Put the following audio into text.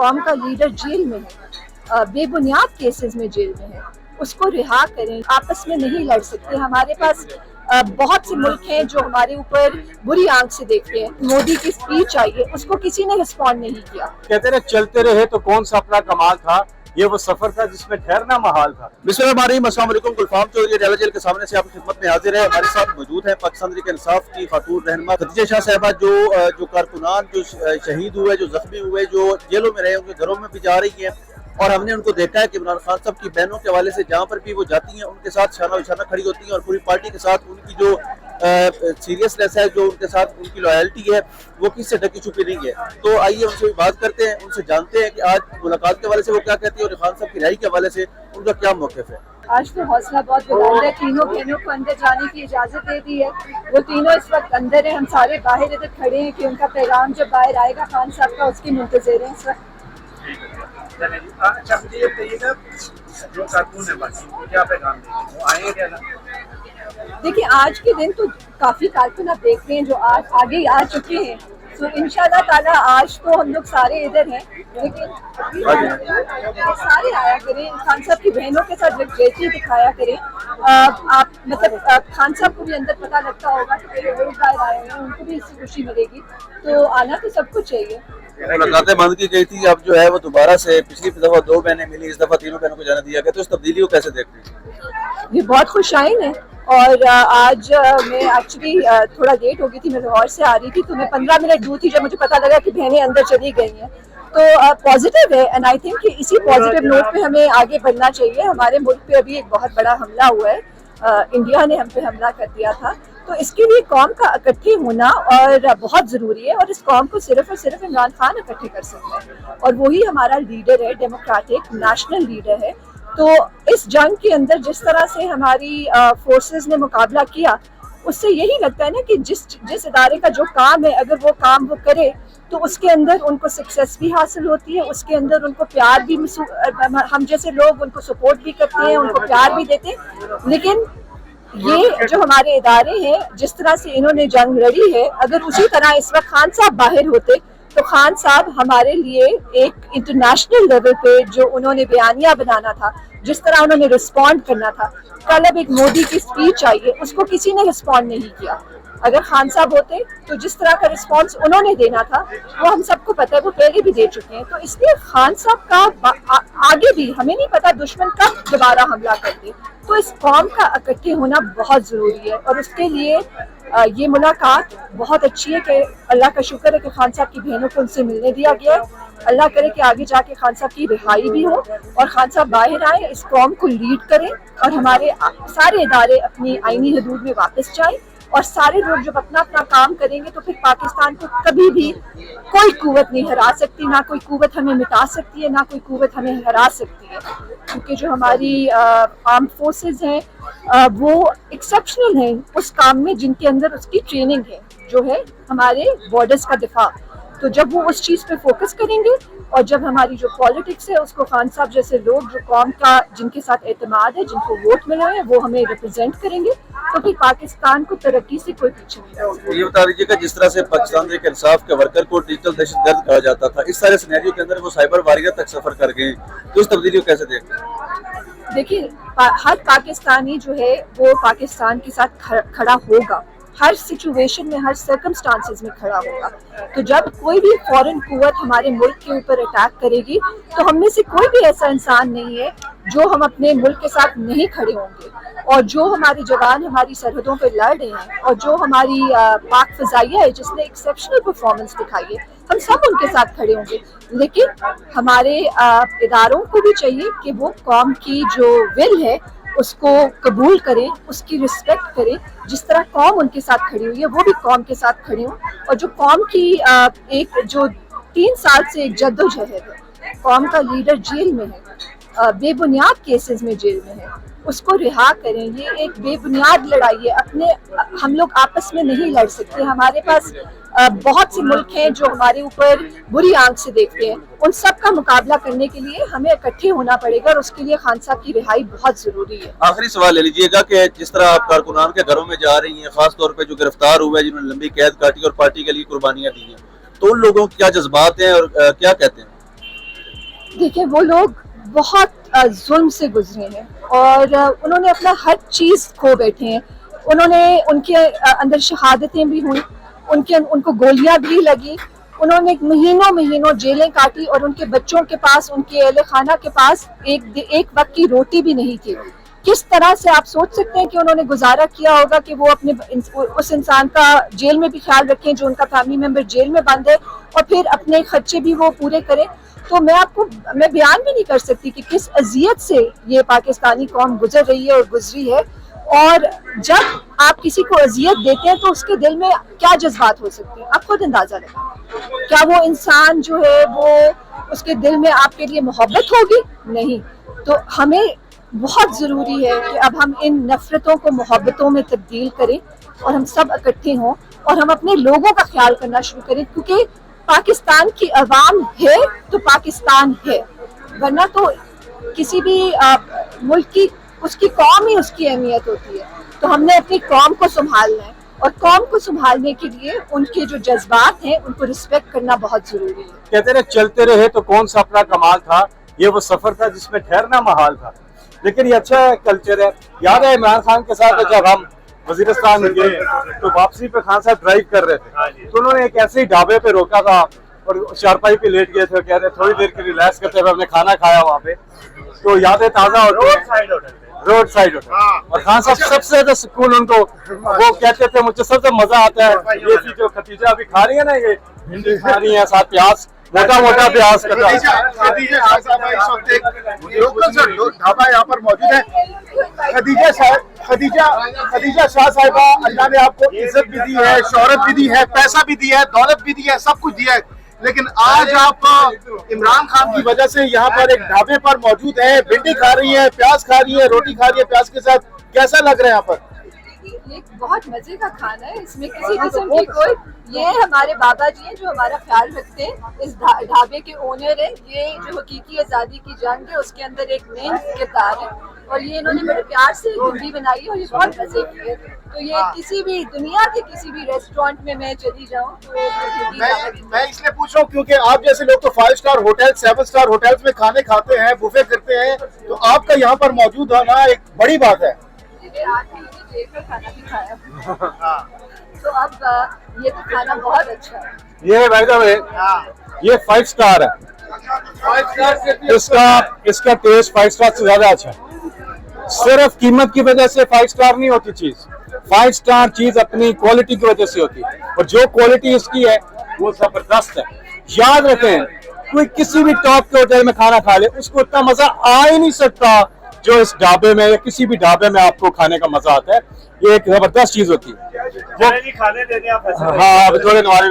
قوم کا leader jail میں ہے، بے بنیاد کیسز میں جیل میں ہے، اس کو رہا کریں. آپس میں نہیں لڑ سکتے. ہمارے پاس بہت سے ملک ہیں جو ہمارے اوپر بری آنکھ سے دیکھتے ہیں. مودی کی اسپیچ آئی ہے، اس کو کسی نے رسپونڈ نہیں کیا. کہتے ہیں چلتے رہے تو کون سا اپنا کمال تھا، یہ وہ سفر تھا جس میں ٹھہرنا محال تھا. بسم اللہ الرحمن الرحیم. السلام علیکم. گلفام چودھری ڈیلا جیل کے سامنے سے آپ کی خدمت میں حاضر ہے. ہمارے ساتھ موجود ہیں پاکستان تحریک انصاف کی خاتون رہنما خدیجہ شاہ صاحبہ، جو کارکنان جو شہید ہوئے، جو زخمی ہوئے، جو جیلوں میں رہے، ان کے گھروں میں بھی جا رہی ہیں. اور ہم نے ان کو دیکھا ہے کہ عمران خان صاحب کی بہنوں کے حوالے سے جہاں پر بھی وہ جاتی ہیں ان کے ساتھ شانہ بشانہ کھڑی ہوتی ہیں، اور پوری پارٹی کے ساتھ ان کی جو سیریسنیس ہے، جو ان کے ساتھ ان کی لائلٹی ہے، وہ کس سے ڈھکی چھپی نہیں ہے. تو آئیے ان سے بھی بات کرتے ہیں، ان سے جانتے ہیں کہ آج ملاقات کے حوالے سے وہ کیا کہتی ہیں اور خان صاحب کی رہائی کے حوالے سے ان کا کیا موقف ہے. آج تو حوصلہ بہت بلند ہے. تینوں بہنوں کو اندر جانے کی اجازت دے دی ہے. وہ تینوں اس وقت اندر ہیں. ہم سارے باہر ادھر کھڑے ہیں کہ ان کا پیغام جب باہر آئے گا خان صاحب کا، اس کی منتظر ہیں اس وقت. اچھا مجھے یہ بتائیے گا، جو کارکن ہے باقی وہ کیا پیغام دیں گے، وہ آئیں گے نا؟ دیکھیں آج کے دن تو کافی کارکن آپ دیکھتے ہیں جو آج آگے آ چکے ہیں. تو انشاءاللہ تعالیٰ آج تو ہم لوگ سارے ادھر ہیں، لیکن سارے آیا کریں. خان صاحب کی بہنوں کے ساتھ یکجہتی دکھایا کریں. آپ مطلب خان صاحب کو بھی اندر پتہ لگتا ہوگا کہ لوگ باہر آئے ہیں، ان کو بھی اس سے خوشی ملے گی. تو آنا تو سب کچھ چاہیے. ملاقاتیں بند کی گئی تھی، اب جو ہے وہ دوبارہ سے پچھلی دفعہ 2 بہنیں ملی، اس دفعہ 3 بہنوں کو جانا دیا گیا. تو اس تبدیلی کو کیسے دیکھتے ہیں؟ یہ بہت خوش آئین ہے. اور آج میں ایکچولی تھوڑا لیٹ ہو گئی تھی، میں لاہور سے آ رہی تھی، تو میں 15 منٹ دور تھی جب مجھے پتا لگا کہ بہنیں اندر چلی گئی ہیں. تو پازیٹیو ہے، اینڈ آئی تھنک کہ اسی پازیٹیو نوٹ پہ ہمیں آگے بڑھنا چاہیے. ہمارے ملک پہ ابھی ایک بہت بڑا حملہ ہوا ہے، انڈیا نے ہم پہ حملہ کر دیا تھا. تو اس کے لیے قوم کا اکٹھے ہونا اور بہت ضروری ہے، اور اس قوم کو صرف اور صرف عمران خان اکٹھے کر سکتا ہے، اور وہی ہمارا لیڈر ہے، ڈیموکریٹک نیشنل لیڈر ہے. تو اس جنگ کے اندر جس طرح سے ہماری فورسز نے مقابلہ کیا، اس سے یہی لگتا ہے نا کہ جس ادارے کا جو کام ہے، اگر وہ کام وہ کرے تو اس کے اندر ان کو سکسیس بھی حاصل ہوتی ہے، اس کے اندر ان کو پیار بھی، ہم جیسے لوگ ان کو سپورٹ بھی کرتے ہیں، ان کو پیار بھی دیتے ہیں. لیکن یہ جو ہمارے ادارے ہیں، جس طرح سے انہوں نے جنگ لڑی ہے، اگر اسی طرح اس وقت خان صاحب باہر ہوتے تو خان صاحب ہمارے لیے ایک انٹرنیشنل لیول پہ جو انہوں نے بیانیہ بنانا تھا، جس طرح انہوں نے رسپونڈ کرنا تھا. کل اب ایک مودی کی اسپیچ آئی ہے، اس کو کسی نے رسپونڈ نہیں کیا. اگر خان صاحب ہوتے تو جس طرح کا رسپانس انہوں نے دینا تھا وہ ہم سب کو پتہ ہے، وہ پہلے بھی دے چکے ہیں. تو اس لیے خان صاحب کا آگے بھی ہمیں نہیں پتا دشمن کب دوبارہ حملہ کر دے. تو اس قوم کا اکٹھے ہونا بہت ضروری ہے، اور اس کے لیے یہ ملاقات بہت اچھی ہے کہ اللہ کا شکر ہے کہ خان صاحب کی بہنوں کو ان سے ملنے دیا گیا ہے. اللہ کرے کہ آگے جا کے خان صاحب کی رہائی بھی ہو اور خان صاحب باہر آئیں، اس قوم کو لیڈ کریں، اور ہمارے سارے ادارے اپنی آئینی حدود میں واپس جائیں. اور سارے لوگ جب اپنا اپنا کام کریں گے تو پھر پاکستان کو کبھی بھی کوئی قوت نہیں ہرا سکتی، نہ کوئی قوت ہمیں مٹا سکتی ہے، نہ کوئی قوت ہمیں ہرا سکتی ہے. کیونکہ جو ہماری آرمڈ فورسز ہیں وہ ایکسیپشنل ہیں اس کام میں جن کے اندر اس کی ٹریننگ ہے، جو ہے ہمارے بارڈرز کا دفاع. تو جب وہ اس چیز پہ فوکس کریں گے، اور جب ہماری جو پالیٹکس ہے اس کو خان صاحب جیسے لوگ جو قوم کا جن کے ساتھ اعتماد ہے، جن کو ووٹ ملے ہیں، وہ ہمیں ریپرزینٹ کریں گے، تو پھر پاکستان کو ترقی سے کوئی پیچھے نہیں ہوگا. یہ بتا دیجیے کہ جس طرح سے پاکستان تحریک انصاف کے ورکر کو ڈیجیٹل دہشت گرد کہا جاتا تھا، اس سارے سینیریو کے اندر وہ سائبر واریت تک سفر کر گئے، تو اس تبدیلی کو کیسے دیکھتے ہیں؟ دیکھیے ہر پاکستانی جو ہے وہ پاکستان کے ساتھ کھڑا ہوگا، ہر سچویشن میں، ہر سرکمسٹانسز میں کھڑا ہوگا. تو جب کوئی بھی فورن قوت ہمارے ملک کے اوپر اٹیک کرے گی تو ہم میں سے کوئی بھی ایسا انسان نہیں ہے جو ہم اپنے ملک کے ساتھ نہیں کھڑے ہوں گے. اور جو ہمارے جوان ہماری سرحدوں پہ لڑ رہے ہیں، اور جو ہماری پاک فضائیہ ہے جس نے ایکسیپشنل پرفارمنس دکھائی ہے، ہم سب ان کے ساتھ کھڑے ہوں گے. لیکن ہمارے اداروں کو بھی چاہیے کہ وہ قوم کی جو ول ہے اس کو قبول کریں، اس کی رسپیکٹ کریں. جس طرح قوم ان کے ساتھ کھڑی ہوئی ہے وہ بھی قوم کے ساتھ کھڑی ہوں. اور جو قوم کی ایک جو 3 سال سے ایک جدوجہد ہے، قوم کا لیڈر جیل میں ہے، بے بنیاد کیسز میں جیل میں ہے، اس کو رہا کریں. یہ ایک بے بنیاد لڑائی ہے. ہم لوگ آپس میں نہیں لڑ سکتے. ہمارے پاس بہت سے ملک ہیں جو ہمارے اوپر بری آنکھ سے دیکھتے ہیں. ان سب کا مقابلہ کرنے کے لیے ہمیں اکٹھے ہونا پڑے گا، اور اس کے لیے خان صاحب کی رہائی بہت ضروری ہے. آخری سوال لے لیجیے گا کہ جس طرح آپ کارکنان کے گھروں میں جا رہی ہیں، خاص طور پہ جو گرفتار ہوئے، جنہوں نے لمبی قید کاٹی اور پارٹی کے لیے قربانیاں دی ہیں، تو ان لوگوں کے کیا جذبات ہیں اور کیا کہتے ہیں؟ دیکھیں وہ لوگ بہت ظلم سے گزرے ہیں اور انہوں نے اپنا ہر چیز کھو بیٹھے ہیں. ان کے اندر شہادتیں بھی ہوئیں, ان کو گولیاں بھی لگی, انہوں نے مہینوں جیلیں کاٹی اور ان کے بچوں کے پاس, ان کے اہل خانہ کے پاس ایک وقت کی روٹی بھی نہیں تھی. کس طرح سے آپ سوچ سکتے ہیں کہ انہوں نے گزارا کیا ہوگا کہ وہ اپنے اس انسان کا جیل میں بھی خیال رکھیں جو ان کا فیملی ممبر جیل میں بند ہے, اور پھر اپنے خرچے بھی وہ پورے کریں. تو میں بیان بھی نہیں کر سکتی کہ کس اذیت سے یہ پاکستانی قوم گزر رہی ہے اور گزری ہے. اور جب آپ کسی کو اذیت دیتے ہیں تو اس کے دل میں کیا جذبات ہو سکتے ہیں, آپ خود اندازہ لگائیں. کیا وہ انسان جو ہے وہ اس کے دل میں آپ کے لیے محبت ہوگی؟ نہیں. تو ہمیں بہت ضروری ہے کہ اب ہم ان نفرتوں کو محبتوں میں تبدیل کریں اور ہم سب اکٹھے ہوں اور ہم اپنے لوگوں کا خیال کرنا شروع کریں, کیونکہ پاکستان کی عوام ہے تو پاکستان ہے, ورنہ تو کسی بھی ملک کی اس کی قوم ہی اس کی اہمیت ہوتی ہے. تو ہم نے اپنی قوم کو سنبھالنا ہے, اور قوم کو سنبھالنے کے لیے ان کے جو جذبات ہیں ان کو رسپیکٹ کرنا بہت ضروری ہے. کہتے رہے چلتے رہے تو کون سا اپنا کمال تھا, یہ وہ سفر تھا جس میں ٹھہرنا محال تھا. لیکن یہ اچھا کلچر ہے. یاد ہے عمران خان کے ساتھ جب ہم وزیرستان گئے تو واپسی پہ خان صاحب ڈرائیو کر رہے تھے, تو انہوں نے ایک ایسے ہی ڈھابے پہ روکا تھا اور چارپائی پہ لیٹ گئے تھے, کہہ رہے تھوڑی دیر کے ریلیکس کرتے ہوئے ہم نے کھانا کھایا وہاں پہ. تو یادیں تازہ ہوتی ہیں. روڈ سائڈ ہوتا ہے. اور خان صاحب سب سے زیادہ سکون ان کو, وہ کہتے تھے مجھے سب سے مزہ آتا ہے یہ جو ختیجہ ابھی کھا رہی ہے نا, یہ بھنڈی کھا رہی ہے ساتھ پیاز, موٹا پیاز کا ڈھابا یہاں پر موجود ہے. خدیجہ شاہ صاحبہ, اللہ نے آپ کو عزت بھی دی ہے, شہرت بھی دی ہے, پیسہ بھی دیا ہے, دولت بھی دی ہے, سب کچھ دیا ہے, لیکن آج آپ عمران خان کی وجہ سے یہاں پر ایک ڈھابے پر موجود ہیں, بھنڈی کھا رہی ہیں, پیاز کھا رہی ہیں, روٹی کھا رہی ہے پیاز کے ساتھ. کیسا لگ رہا ہے یہاں پر؟ یہ بہت مزے کا کھانا ہے, اس میں کسی قسم کی کوئی, یہ ہمارے بابا جی ہیں جو ہمارا خیال رکھتے ہیں, اس ڈھابے کے اونر ہیں. یہ جو حقیقی آزادی کی جنگ ہے اس کے اندر ایک مین کردار ہے, اور یہ انہوں نے بڑے پیار سے بھنڈی بنائی ہے اور یہ بہت مزے کی ہے. تو یہ کسی بھی دنیا کے کسی بھی ریسٹورینٹ میں چلی جاؤں تو میں اس لیے پوچھ رہا ہوں کیونکہ آپ جیسے لوگ تو 5 اسٹار ہوٹل 7 اسٹار ہوٹلس میں کھانے کھاتے ہیں, بوفے کرتے ہیں, تو آپ کا یہاں پر موجود ہونا ایک بڑی بات ہے. کھانا بھی کھایا تو اب یہ تو کھانا بہت اچھا ہے. یہ بائی دا وے یہ 5 اسٹار ہے, اس کا ٹیسٹ 5 اسٹار سے زیادہ اچھا ہے. صرف قیمت کی وجہ سے 5 اسٹار نہیں ہوتی چیز, 5 اسٹار چیز اپنی کوالٹی کی وجہ سے ہوتی ہے, اور جو کوالٹی اس کی ہے وہ زبردست ہے. یاد رکھیں کوئی کسی بھی ٹاپ کے ہوٹل میں کھانا کھا لے اس کو اتنا مزہ آ ہی نہیں سکتا جو اس ڈھابے میں یا کسی بھی ڈھابے میں آپ کو کھانے کا مزہ آتا ہے. یہ ایک زبردست چیز ہوتی ہے. کھانے دینے آپ ہاں تھوڑے نوارے